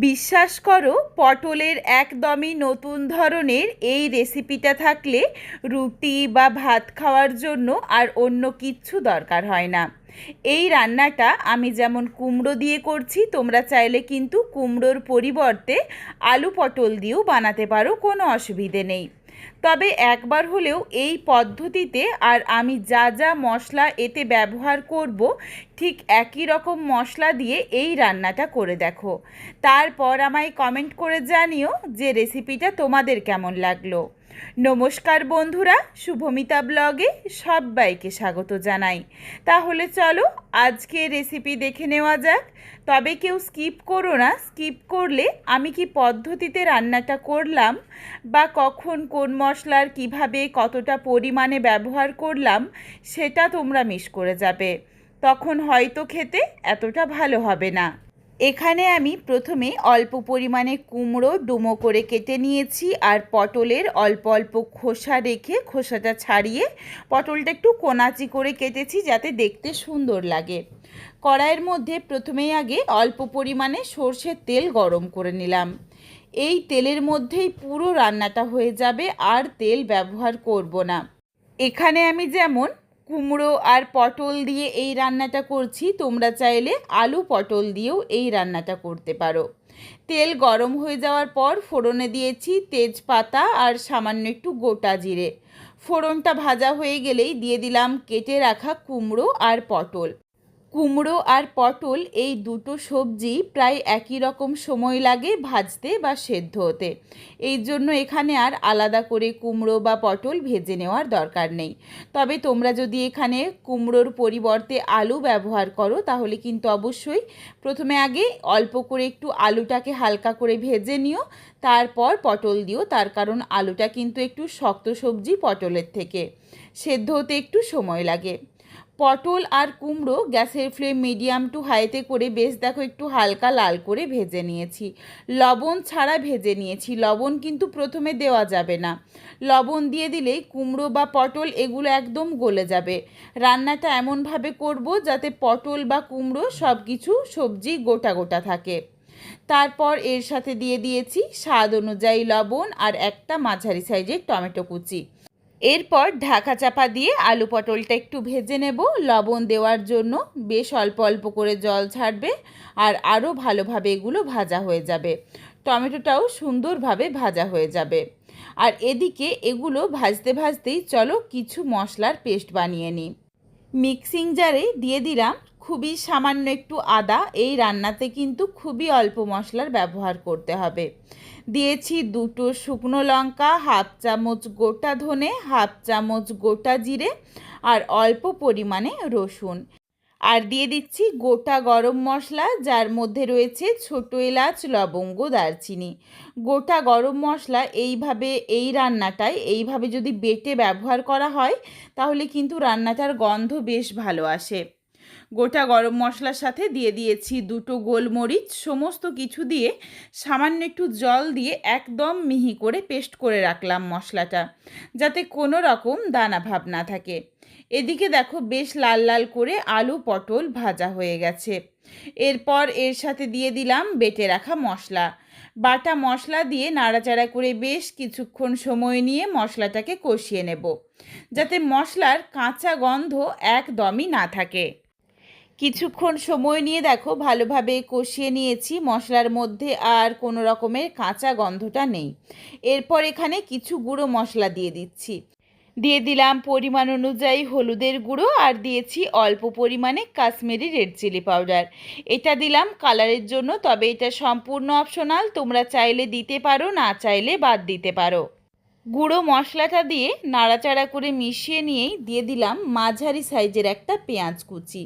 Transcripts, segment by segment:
বিশ্বাস করো, পটলের একদমই নতুন ধরনের এই রেসিপিটা থাকলে রুটি বা ভাত খাওয়ার জন্য আর অন্য কিচ্ছু দরকার হয় না। এই রান্নাটা আমি যেমন কুমড়ো দিয়ে করছি, তোমরা চাইলে কিন্তু কুমড়োর পরিবর্তে আলু পটল দিয়েও বানাতে পারো, কোনো অসুবিধে নেই। তবে একবার হলেও এই পদ্ধতিতে আর আমি যা যা মশলা এতে ব্যবহার করব ঠিক একই রকম মশলা দিয়ে এই রান্নাটা করে দেখো। তারপর আমায় কমেন্ট করে জানিও যে রেসিপিটা তোমাদের কেমন লাগলো। নমস্কার বন্ধুরা, শুভমিতা ব্লগে সবাইকে স্বাগত জানাই। তাহলে চলো আজকে রেসিপি দেখে নেওয়া যাক। তবে কেউ স্কিপ করো না, স্কিপ করলে আমি কি পদ্ধতিতে রান্নাটা করলাম বা কখন কোন মশলার কিভাবে কতটা পরিমাণে ব্যবহার করলাম সেটা তোমরা মিস করে যাবে, তখন হয়তো খেতে এতটা ভালো হবে না। এখানে আমি প্রথমে অল্প পরিমাণে কুমড়ো ডুমো করে কেটে নিয়েছি, আর পটলের অল্প অল্প খোসা রেখে খোসাটা ছাড়িয়ে পটলটা একটু কোনাচি করে কেটেছি যাতে দেখতে সুন্দর লাগে। কড়াইয়ের মধ্যে প্রথমেই আগে অল্প পরিমাণে সর্ষের তেল গরম করে নিলাম। এই তেলের মধ্যেই পুরো রান্নাটা হয়ে যাবে, আর তেল ব্যবহার করব না। এখানে আমি যেমন কুমড়ো আর পটল দিয়ে এই রান্নাটা করছি, তোমরা চাইলে আলু পটল দিয়েও এই রান্নাটা করতে পারো। তেল গরম হয়ে যাওয়ার পর ফোড়নে দিয়েছি তেজপাতা আর সামান্য একটু গোটা জিরে। ফোড়নটা ভাজা হয়ে গেলেই দিয়ে দিলাম কেটে রাখা কুমড়ো আর পটল। কুমড়ো আর পটল এই দুটো সবজি প্রায় একই রকম সময় লাগে ভাজতে বা সেদ্ধ হতে, এই জন্য এখানে আর আলাদা করে কুমড়ো বা পটল ভেজে নেওয়ার দরকার নেই। তবে তোমরা যদি এখানে কুমড়োর পরিবর্তে আলু ব্যবহার করো তাহলে কিন্তু অবশ্যই প্রথমে আগে অল্প করে একটু আলুটাকে হালকা করে ভেজে নিও, তারপর পটল দিও। তার কারণ আলুটা কিন্তু একটু শক্ত সবজি, পটলের থেকে সেদ্ধ হতে একটু সময় লাগে। পটল আর কুমড়ো গ্যাসের ফ্লেম মিডিয়াম টু হাইতে করে বেশ দেখো একটু হালকা লাল করে ভেজে নিয়েছি। লবণ ছাড়া ভেজে নিয়েছি, লবণ কিন্তু প্রথমে দেওয়া যাবে না। লবণ দিয়ে দিলেই কুমড়ো বা পটল এগুলো একদম গলে যাবে। রান্নাটা এমনভাবে করব যাতে পটল বা কুমড়ো সব কিছু সবজি গোটা গোটা থাকে। তারপর এর সাথে দিয়ে দিয়েছি স্বাদ অনুযায়ী লবণ আর একটা মাঝারি সাইজের টমেটো কুচি। এরপর ঢাকা চাপা দিয়ে আলু পটলটা একটু ভেজে নেব। লবণ দেওয়ার জন্য বেশ অল্প অল্প করে জল ছাড়বে, আর আরও ভালোভাবে এগুলো ভাজা হয়ে যাবে। টমেটোটাও সুন্দরভাবে ভাজা হয়ে যাবে। আর এদিকে এগুলো ভাজতে ভাজতেই চলো কিছু মশলার পেস্ট বানিয়ে নিই। মিক্সিং জারে দিয়ে দিলাম খুবই সামান্য একটু আদা। এই রান্নাতে কিন্তু খুবই অল্প মশলার ব্যবহার করতে হবে। দিয়েছি দুটো শুকনো লঙ্কা, হাফ চামচ গোটা ধনে, হাফ চামচ গোটা জিরে আর অল্প পরিমাণে রসুন। আর দিয়ে দিচ্ছি গোটা গরম মশলা, যার মধ্যে রয়েছে ছোটো এলাচ, লবঙ্গ, দারচিনি। গোটা গরম মশলা এইভাবে এই রান্নাটায় এইভাবে যদি বেটে ব্যবহার করা হয় তাহলে কিন্তু রান্নাটার গন্ধ বেশ ভালো আসে। গোটা গরম মশলার সাথে দিয়ে দিয়েছি দুটো গোলমরিচ। সমস্ত কিছু দিয়ে সামান্য একটু জল দিয়ে একদম মিহি করে পেস্ট করে রাখলাম মশলাটা, যাতে কোনো রকম দানা ভাব না থাকে। এদিকে দেখো বেশ লাল লাল করে আলু পটল ভাজা হয়ে গেছে। এরপর এর সাথে দিয়ে দিলাম বেটে রাখা মশলা। বাটা মশলা দিয়ে নাড়াচাড়া করে বেশ কিছুক্ষণ সময় নিয়ে মশলাটাকে কষিয়ে নেব, যাতে মশলার কাঁচা গন্ধ একদমই না থাকে। কিছুক্ষণ সময় নিয়ে দেখো ভালোভাবে কষিয়ে নিয়েছি, মশলার মধ্যে আর কোনো রকমের কাঁচা গন্ধটা নেই। এরপর এখানে কিছু গুঁড়ো মশলা দিয়ে দিচ্ছি। দিয়ে দিলাম পরিমাণ অনুযায়ী হলুদের গুঁড়ো, আর দিয়েছি অল্প পরিমাণে কাশ্মীরি রেড চিলি পাউডার। এটা দিলাম কালারের জন্য, তবে এটা সম্পূর্ণ অপশনাল, তোমরা চাইলে দিতে পারো, না চাইলে বাদ দিতে পারো। গুঁড়ো মশলাটা দিয়ে নাড়াচাড়া করে মিশিয়ে নিয়েই দিয়ে দিলাম মাঝারি সাইজের একটা পেঁয়াজ কুচি।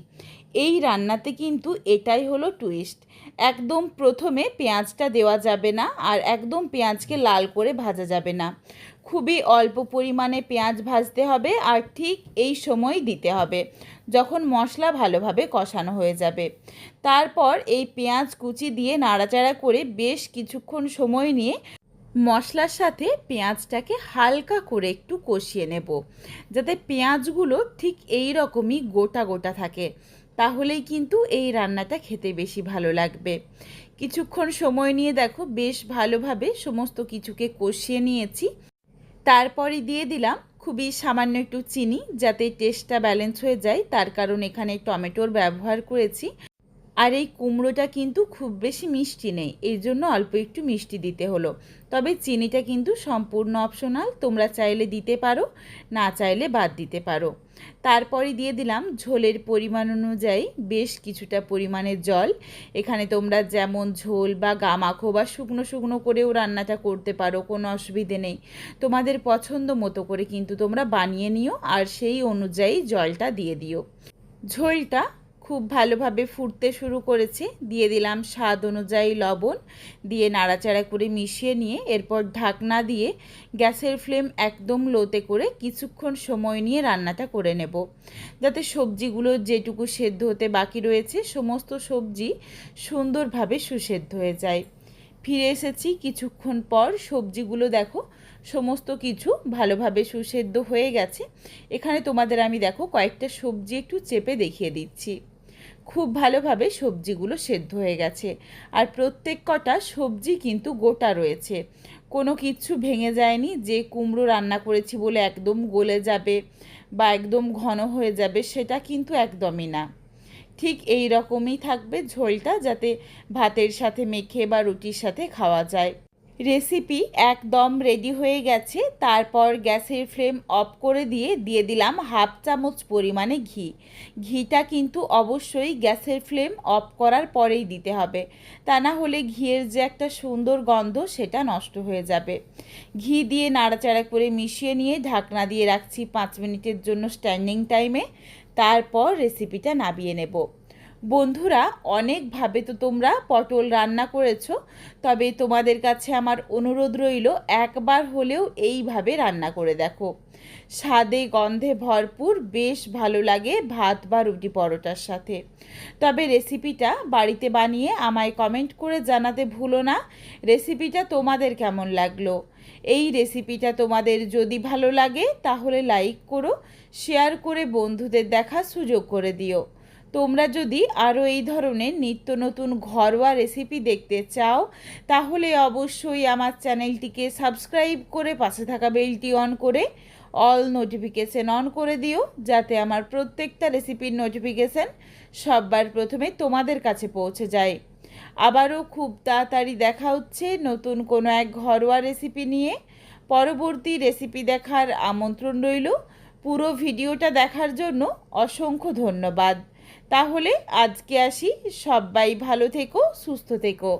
এই রান্নাতে কিন্তু এটাই হলো টুইস্ট। একদম প্রথমে পেঁয়াজটা দেওয়া যাবে না, আর একদম পেঁয়াজকে লাল করে ভাজা যাবে না। খুবই অল্প পরিমাণে পেঁয়াজ ভাজতে হবে, আর ঠিক এই সময় দিতে হবে যখন মশলা ভালোভাবে কষানো হয়ে যাবে। তারপর এই পেঁয়াজ কুচি দিয়ে নাড়াচাড়া করে বেশ কিছুক্ষণ সময় নিয়ে মশলার সাথে পেঁয়াজটাকে হালকা করে একটু কষিয়ে নেব, যাতে পেঁয়াজগুলো ঠিক এই রকমই গোটা গোটা থাকে, তাহলেই কিন্তু এই রান্নাটা খেতে বেশি ভালো লাগবে। কিছুক্ষণ সময় নিয়ে দেখো বেশ ভালোভাবে সমস্ত কিছুকে কষিয়ে নিয়েছি। তারপরে দিয়ে দিলাম খুবই সামান্য একটু চিনি, যাতে টেস্টটা ব্যালেন্স হয়ে যায়, তার কারণ এখানে টমেটোর ব্যবহার করেছি। আর এই কুমড়োটা কিন্তু খুব বেশি মিষ্টি নেই, এর জন্য অল্প একটু মিষ্টি দিতে হলো। তবে চিনিটা কিন্তু সম্পূর্ণ অপশনাল, তোমরা চাইলে দিতে পারো, না চাইলে বাদ দিতে পারো। তারপরে দিয়ে দিলাম ঝোলের পরিমাণ অনুযায়ী বেশ কিছুটা পরিমাণে জল। এখানে তোমরা যেমন ঝোল বা গামাখো বা শুকনো শুকনো করেও রান্নাটা করতে পারো, কোনো অসুবিধে নেই। তোমাদের পছন্দ মতো করে কিন্তু তোমরা বানিয়ে নিও আর সেই অনুযায়ী জলটা দিয়ে দিও। ঝোলটা খুব ভালোভাবে ফুটতে শুরু করেছে, দিয়ে দিলাম স্বাদ অনুযায়ী লবণ, দিয়ে নাড়াচাড়া করে মিশিয়ে নিয়ে এরপর ঢাকনা দিয়ে গ্যাসের ফ্লেম একদম লোতে করে কিছুক্ষণ সময় নিয়ে রান্নাটা করে নেব, যাতে সবজিগুলো যেটুকু সেদ্ধ হতে বাকি রয়েছে সমস্ত সবজি সুন্দরভাবে সুসেদ্ধ হয়ে যায়। ফিরে এসেছি কিছুক্ষণ পর, সবজিগুলো দেখো সমস্ত কিছু ভালোভাবে সুসেদ্ধ হয়ে গেছে। এখানে তোমাদের আমি দেখো কয়েকটা সবজি একটু চেপে দেখিয়ে দিচ্ছি। খুব ভালোভাবে সবজিগুলো সেদ্ধ হয়ে গেছে, আর প্রত্যেক কটা সবজি কিন্তু গোটা রয়েছে, কোনো কিছু ভেঙে যায়নি যে কুমড়ো রান্না করেছি বলে একদম গলে যাবে বা একদম ঘন হয়ে যাবে, সেটা কিন্তু একদমই না। ঠিক এই রকমই থাকবে ঝোলটা, যাতে ভাতের সাথে মেখে বা রুটির সাথে খাওয়া যায়। রেসিপি একদম রেডি হয়ে গেছে। তারপর গ্যাসের ফ্লেম অফ করে দিয়ে দিলাম হাফ চামচ পরিমাণে ঘি। ঘিটা কিন্তু অবশ্যই গ্যাসের ফ্লেম অফ করার পরেই দিতে হবে, তা না হলে ঘিয়ের যে একটা সুন্দর গন্ধ সেটা নষ্ট হয়ে যাবে। ঘি দিয়ে নাড়াচাড়া করে মিশিয়ে নিয়ে ঢাকনা দিয়ে রাখছি 5 মিনিটের জন্য স্ট্যান্ডিং টাইমে। তারপর রেসিপিটা নামিয়ে নেব। বন্ধুরা, অনেকভাবে তো তোমরা পটল রান্না করেছো, তবে তোমাদের কাছে আমার অনুরোধ রইল একবার হলেও এইভাবে রান্না করে দেখো। স্বাদে গন্ধে ভরপুর, বেশ ভালো লাগে ভাত বা রুটি পরোটার সাথে। তবে রেসিপিটা বাড়িতে বানিয়ে আমায় কমেন্ট করে জানাতে ভুলো না রেসিপিটা তোমাদের কেমন লাগলো। এই রেসিপিটা তোমাদের যদি ভালো লাগে তাহলে লাইক করো, শেয়ার করে বন্ধুদের দেখার সুযোগ করে দিও। তোমরা যদি আরও এই ধরনের নিত্য নতুন ঘরোয়া রেসিপি দেখতে চাও তাহলে অবশ্যই আমার চ্যানেলটিকে সাবস্ক্রাইব করে পাশে থাকা বেলটি অন করে অল নোটিফিকেশন অন করে দিও, যাতে আমার প্রত্যেকটা রেসিপির নোটিফিকেশান সবার প্রথমে তোমাদের কাছে পৌঁছে যায়। আবারও খুব তাড়াতাড়ি দেখা হচ্ছে নতুন কোনো এক ঘরোয়া রেসিপি নিয়ে। পরবর্তী রেসিপি দেখার আমন্ত্রণ রইল। পুরো ভিডিওটা দেখার জন্য অসংখ্য ধন্যবাদ। তাহলে আজকে আসি, সবাই ভালো থেকো, সুস্থ থেকো।